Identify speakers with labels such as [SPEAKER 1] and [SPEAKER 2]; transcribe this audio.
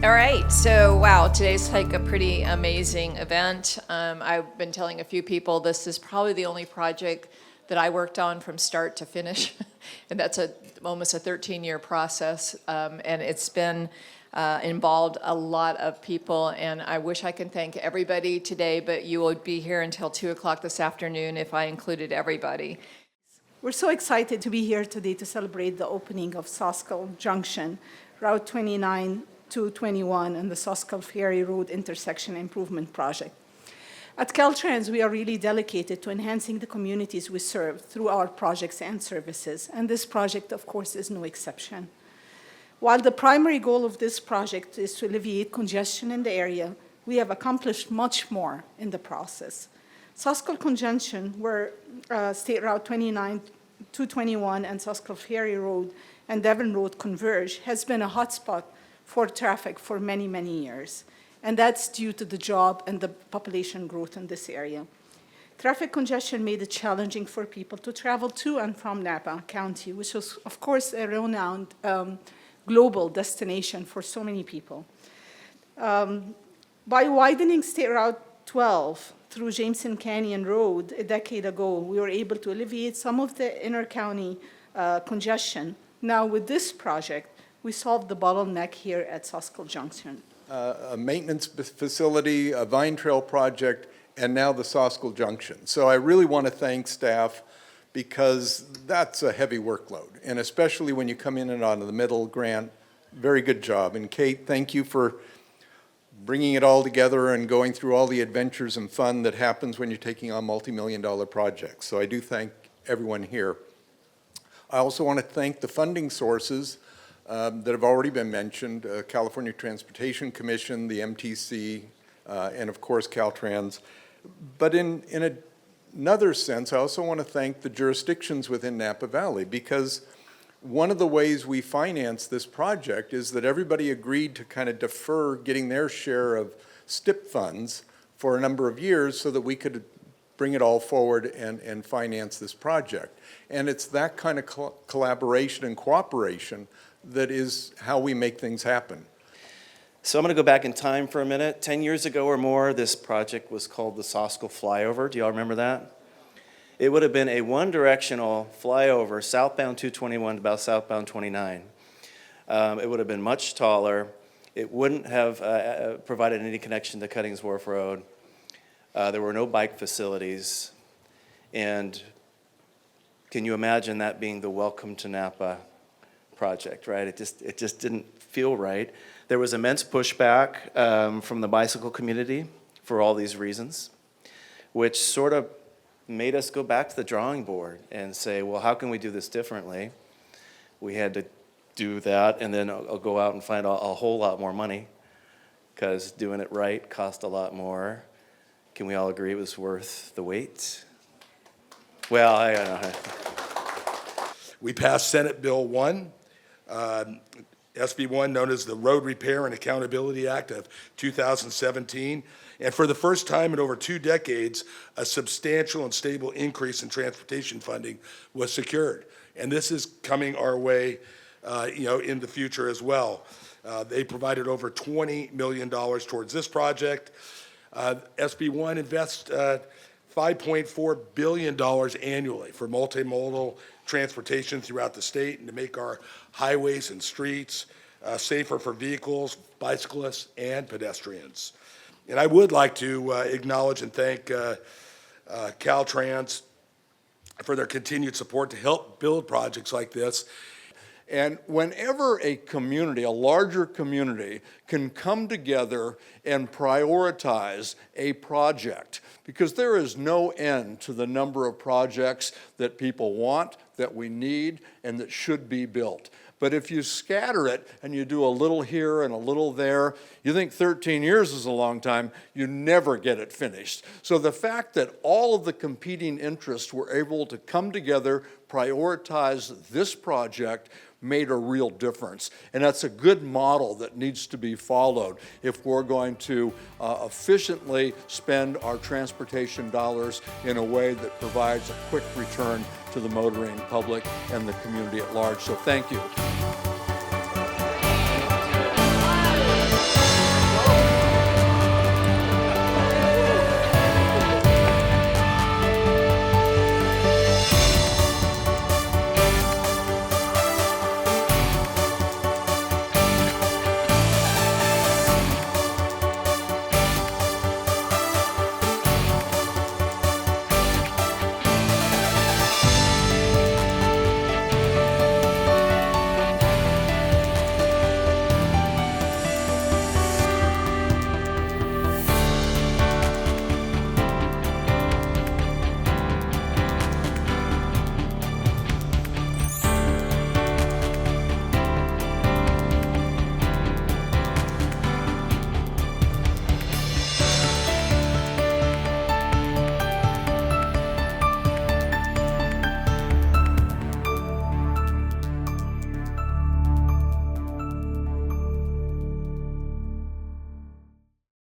[SPEAKER 1] All right, so wow, today's like a pretty amazing event. I've been telling a few people this is probably the only project that I worked on from start to finish, and that's almost a 13-year process, and it's been involved a lot of people, and I wish I could thank everybody today, but you will be here until 2 o'clock this afternoon if I included everybody.
[SPEAKER 2] We're so excited to be here today to celebrate the opening of Soscol Junction, Route 29, 221, and the Soscol Ferry Road Intersection Improvement Project. At Caltrans, we are really dedicated to enhancing the communities we serve through our projects and services, and this project, of course, is no exception. While the primary goal of this project is to alleviate congestion in the area, we have accomplished much more in the process. Soscol Junction, where State Route 29, 221, and Soscol Ferry Road and Devon Road converge, has been a hotspot for traffic for many, many years. And that's due to the job and the population growth in this area. Traffic congestion made it challenging for people to travel to and from Napa County, which was, of course, a renowned global destination for so many people. By widening State Route 12 through Jameson Canyon Road a decade ago, we were able to alleviate some of the inter-county congestion. Now, with this project, we solved the bottleneck here at Soscol Junction.
[SPEAKER 3] A maintenance facility, a Vine Trail project, and now the Soscol Junction. So I really want to thank staff because that's a heavy workload, and especially when you come in and out of the middle, Grant, very good job. And Kate, thank you for bringing it all together and going through all the adventures and fun that happens when you're taking on multi-million-dollar projects. So I do thank everyone here. I also want to thank the funding sources that have already been mentioned, California Transportation Commission, the MTC, and of course Caltrans. But in another sense, I also want to thank the jurisdictions within Napa Valley, because one of the ways we finance this project is that everybody agreed to kind of defer getting their share of STIP funds for a number of years so that we could bring it all forward and finance this project. And it's that kind of collaboration and cooperation that is how we make things happen.
[SPEAKER 4] So I'm going to go back in time for a minute. 10 years ago or more, this project was called the Soscol Flyover. Do y'all remember that? It would have been a one-directional flyover, southbound 221 to about southbound 29. It would have been much taller. It wouldn't have provided any connection to Cuttings Wharf Road. There were no bike facilities. And can you imagine that being the Welcome to Napa project, right? It just didn't feel right. There was immense pushback from the bicycle community for all these reasons, which sort of made us go back to the drawing board and say, well, how can we do this differently? We had to do that, and then I'll go out and find a whole lot more money, because doing it right cost a lot more. Can we all agree it was worth the wait? Well, I don't know.
[SPEAKER 5] We passed Senate Bill 1, SB 1, known as the Road Repair and Accountability Act of 2017. And for the first time in over 2 decades, a substantial and stable increase in transportation funding was secured. And this is coming our way, in the future as well. They provided over $20 million towards this project. SB 1 invests $5.4 billion annually for multimodal transportation throughout the state and to make our highways and streets safer for vehicles, bicyclists, and pedestrians. And I would like to acknowledge and thank Caltrans for their continued support to help build projects like this.
[SPEAKER 3] And whenever a community, a larger community, can come together and prioritize a project, because there is no end to the number of projects that people want, that we need, and that should be built. But if you scatter it and you do a little here and a little there, you think 13 years is a long time, you never get it finished. So the fact that all of the competing interests were able to come together, prioritize this project, made a real difference. And that's a good model that needs to be followed if we're going to efficiently spend our transportation dollars in a way that provides a quick return to the motoring public and the community at large. So thank you.